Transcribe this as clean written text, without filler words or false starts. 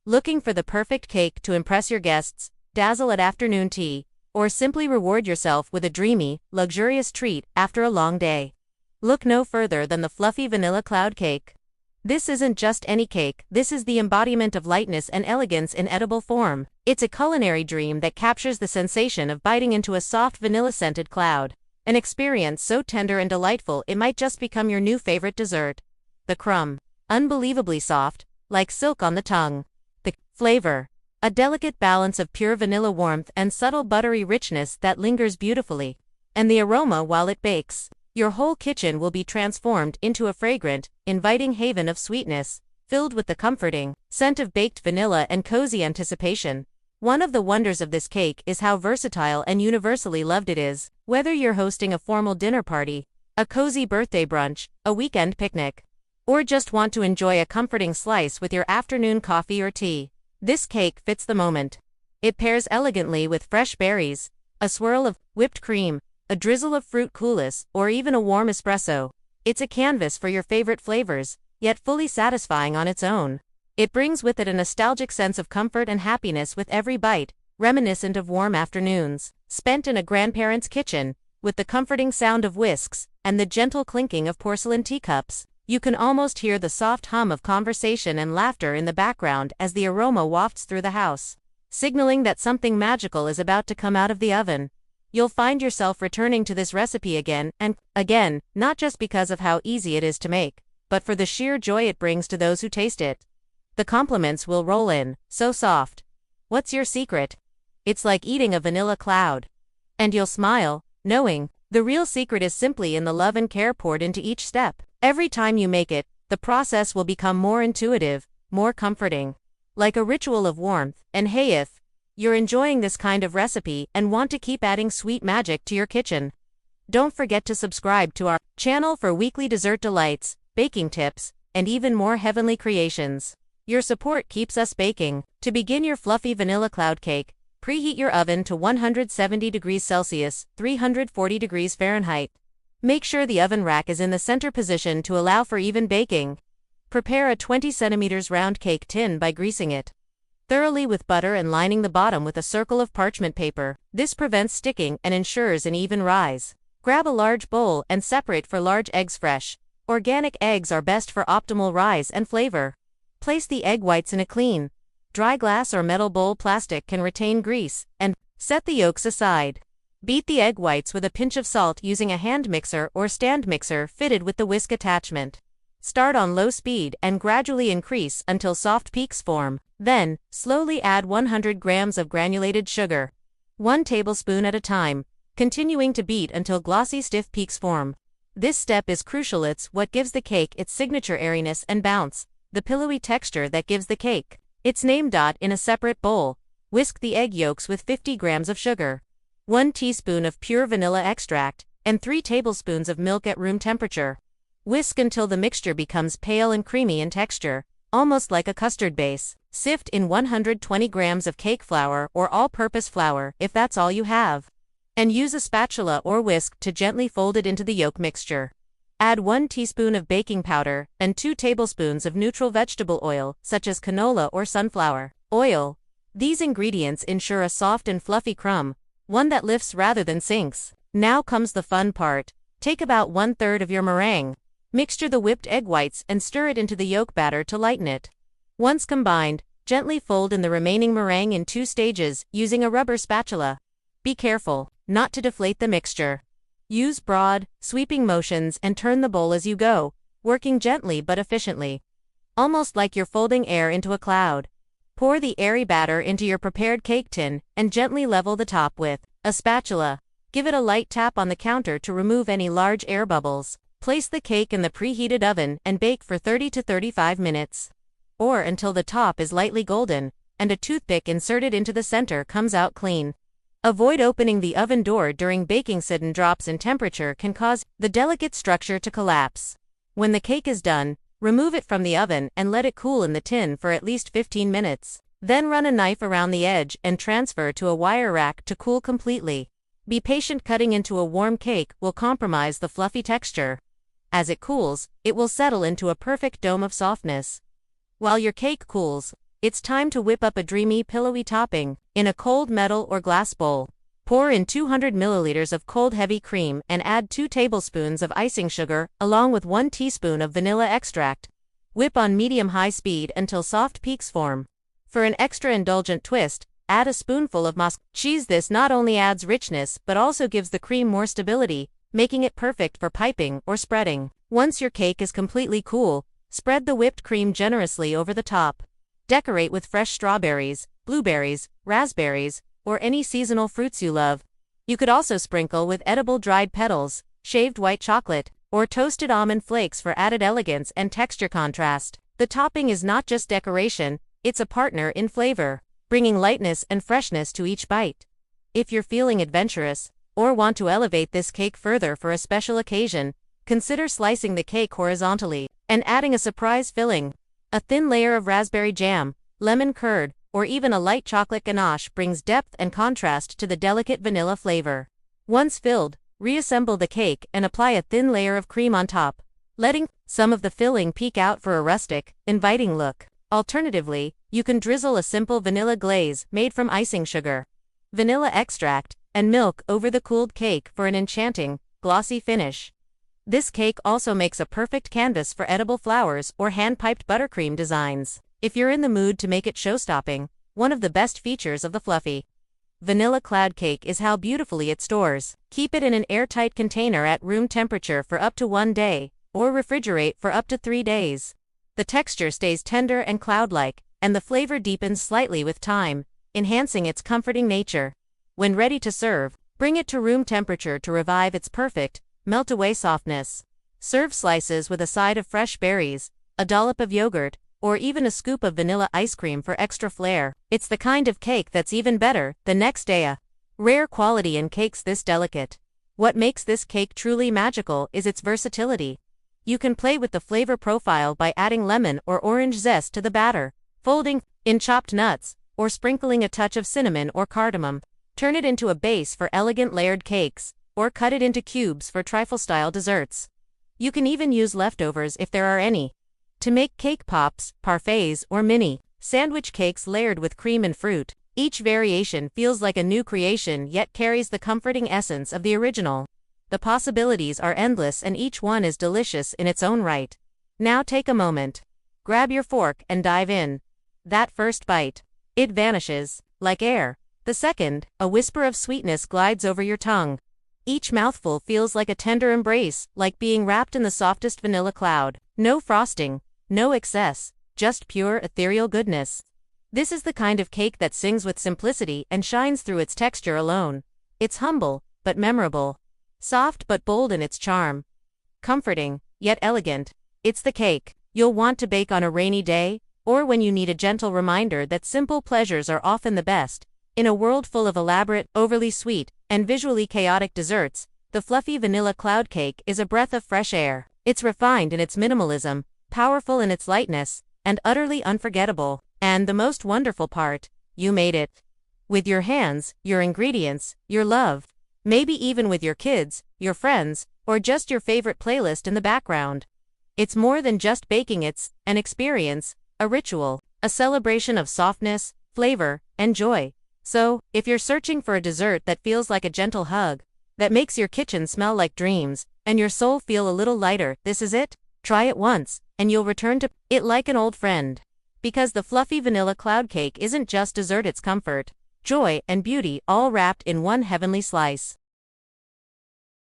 Looking for the perfect cake to impress your guests, dazzle at afternoon tea, or simply reward yourself with a dreamy, luxurious treat after a long day? Look no further than the fluffy vanilla cloud cake. This isn't just any cake, this is the embodiment of lightness and elegance in edible form. It's a culinary dream that captures the sensation of biting into a soft vanilla-scented cloud. An experience so tender and delightful it might just become your new favorite dessert. The crumb. Unbelievably soft, like silk on the tongue. The flavor. A delicate balance of pure vanilla warmth and subtle buttery richness that lingers beautifully. And the aroma while it bakes. Your whole kitchen will be transformed into a fragrant, inviting haven of sweetness, filled with the comforting scent of baked vanilla and cozy anticipation. One of the wonders of this cake is how versatile and universally loved it is, whether you're hosting a formal dinner party, a cozy birthday brunch, a weekend picnic, or just want to enjoy a comforting slice with your afternoon coffee or tea. This cake fits the moment. It pairs elegantly with fresh berries, a swirl of whipped cream, a drizzle of fruit coulis, or even a warm espresso. It's a canvas for your favorite flavors, yet fully satisfying on its own. It brings with it a nostalgic sense of comfort and happiness with every bite, reminiscent of warm afternoons spent in a grandparent's kitchen, with the comforting sound of whisks and the gentle clinking of porcelain teacups. You can almost hear the soft hum of conversation and laughter in the background as the aroma wafts through the house, signaling that something magical is about to come out of the oven. You'll find yourself returning to this recipe again and again, not just because of how easy it is to make, but for the sheer joy it brings to those who taste it. The compliments will roll in, so soft. What's your secret? It's like eating a vanilla cloud. And you'll smile, knowing the real secret is simply in the love and care poured into each step. Every time you make it, the process will become more intuitive, more comforting. Like a ritual of warmth. And hey, if you're enjoying this kind of recipe and want to keep adding sweet magic to your kitchen, don't forget to subscribe to our channel for weekly dessert delights, baking tips, and even more heavenly creations. Your support keeps us baking. To begin your fluffy vanilla cloud cake, preheat your oven to 170 degrees Celsius, 340 degrees Fahrenheit. Make sure the oven rack is in the center position to allow for even baking. Prepare a 20 centimeters round cake tin by greasing it thoroughly with butter and lining the bottom with a circle of parchment paper. This prevents sticking and ensures an even rise. Grab a large bowl and separate for large eggs. Fresh, organic eggs are best for optimal rise and flavor. Place the egg whites in a clean, dry glass or metal bowl. Plastic can retain grease, and set the yolks aside. Beat the egg whites with a pinch of salt using a hand mixer or stand mixer fitted with the whisk attachment. Start on low speed and gradually increase until soft peaks form. Then, slowly add 100 grams of granulated sugar, 1 tablespoon at a time, continuing to beat until glossy stiff peaks form. This step is crucial. It's what gives the cake its signature airiness and bounce, the pillowy texture that gives the cake its name. In a separate bowl, whisk the egg yolks with 50 grams of sugar, 1 teaspoon of pure vanilla extract, and 3 tablespoons of milk at room temperature. Whisk until the mixture becomes pale and creamy in texture, almost like a custard base. Sift in 120 grams of cake flour or all-purpose flour if that's all you have, and use a spatula or whisk to gently fold it into the yolk mixture. Add 1 teaspoon of baking powder and 2 tablespoons of neutral vegetable oil, such as canola or sunflower oil. These ingredients ensure a soft and fluffy crumb, one that lifts rather than sinks. Now comes the fun part. Take about 1/3 of your meringue. Mixture the whipped egg whites and stir it into the yolk batter to lighten it. Once combined, gently fold in the remaining meringue in 2 stages using a rubber spatula. Be careful not to deflate the mixture. Use broad, sweeping motions and turn the bowl as you go, working gently but efficiently, almost like you're folding air into a cloud. Pour the airy batter into your prepared cake tin and gently level the top with a spatula. Give it a light tap on the counter to remove any large air bubbles. Place the cake in the preheated oven and bake for 30 to 35 minutes. Or until the top is lightly golden, and a toothpick inserted into the center comes out clean. Avoid opening the oven door during baking. Sudden drops in temperature can cause the delicate structure to collapse. When the cake is done, remove it from the oven and let it cool in the tin for at least 15 minutes. Then run a knife around the edge and transfer to a wire rack to cool completely. Be patient. Cutting into a warm cake will compromise the fluffy texture. As it cools, it will settle into a perfect dome of softness. While your cake cools, It's time to whip up a dreamy, pillowy topping. In a cold metal or glass bowl, pour in 200 milliliters of cold heavy cream and add 2 tablespoons of icing sugar, along with 1 teaspoon of vanilla extract. Whip on medium-high speed until soft peaks form. For an extra indulgent twist, add a spoonful of mascarpone cheese. This not only adds richness but also gives the cream more stability, making it perfect for piping or spreading. Once your cake is completely cool, spread the whipped cream generously over the top. Decorate with fresh strawberries, blueberries, raspberries, or any seasonal fruits you love. You could also sprinkle with edible dried petals, shaved white chocolate, or toasted almond flakes for added elegance and texture contrast. The topping is not just decoration, it's a partner in flavor, bringing lightness and freshness to each bite. If you're feeling adventurous, or want to elevate this cake further for a special occasion, consider slicing the cake horizontally and adding a surprise filling. A thin layer of raspberry jam, lemon curd, or even a light chocolate ganache brings depth and contrast to the delicate vanilla flavor. Once filled, reassemble the cake and apply a thin layer of cream on top, letting some of the filling peek out for a rustic, inviting look. Alternatively, you can drizzle a simple vanilla glaze made from icing sugar, vanilla extract, and milk over the cooled cake for an enchanting, glossy finish. This cake also makes a perfect canvas for edible flowers or hand-piped buttercream designs. If you're in the mood to make it show-stopping, one of the best features of the fluffy vanilla cloud cake is how beautifully it stores. Keep it in an airtight container at room temperature for up to 1 day, or refrigerate for up to 3 days. The texture stays tender and cloud-like, and the flavor deepens slightly with time, enhancing its comforting nature. When ready to serve, bring it to room temperature to revive its perfect, melt-away softness. Serve slices with a side of fresh berries, a dollop of yogurt, or even a scoop of vanilla ice cream for extra flair. It's the kind of cake that's even better the next day. A rare quality in cakes this delicate. What makes this cake truly magical is its versatility. You can play with the flavor profile by adding lemon or orange zest to the batter, folding in chopped nuts, or sprinkling a touch of cinnamon or cardamom. Turn it into a base for elegant layered cakes, or cut it into cubes for trifle-style desserts. You can even use leftovers if there are any to make cake pops, parfaits, or mini sandwich cakes layered with cream and fruit. Each variation feels like a new creation yet carries the comforting essence of the original. The possibilities are endless and each one is delicious in its own right. Now take a moment. Grab your fork and dive in. That first bite, it vanishes like air. The second, a whisper of sweetness glides over your tongue. Each mouthful feels like a tender embrace, like being wrapped in the softest vanilla cloud. No frosting, no excess, just pure ethereal goodness. This is the kind of cake that sings with simplicity and shines through its texture alone. It's humble, but memorable. Soft but bold in its charm. Comforting, yet elegant. It's the cake you'll want to bake on a rainy day, or when you need a gentle reminder that simple pleasures are often the best. In a world full of elaborate, overly sweet, and visually chaotic desserts, the fluffy vanilla cloud cake is a breath of fresh air. It's refined in its minimalism, powerful in its lightness, and utterly unforgettable. And the most wonderful part, you made it. With your hands, your ingredients, your love. Maybe even with your kids, your friends, or just your favorite playlist in the background. It's more than just baking, it's an experience, a ritual, a celebration of softness, flavor, and joy. So, if you're searching for a dessert that feels like a gentle hug, that makes your kitchen smell like dreams, and your soul feel a little lighter, this is it. Try it once, and you'll return to it like an old friend. Because the fluffy vanilla cloud cake isn't just dessert, it's comfort, joy, and beauty all wrapped in one heavenly slice.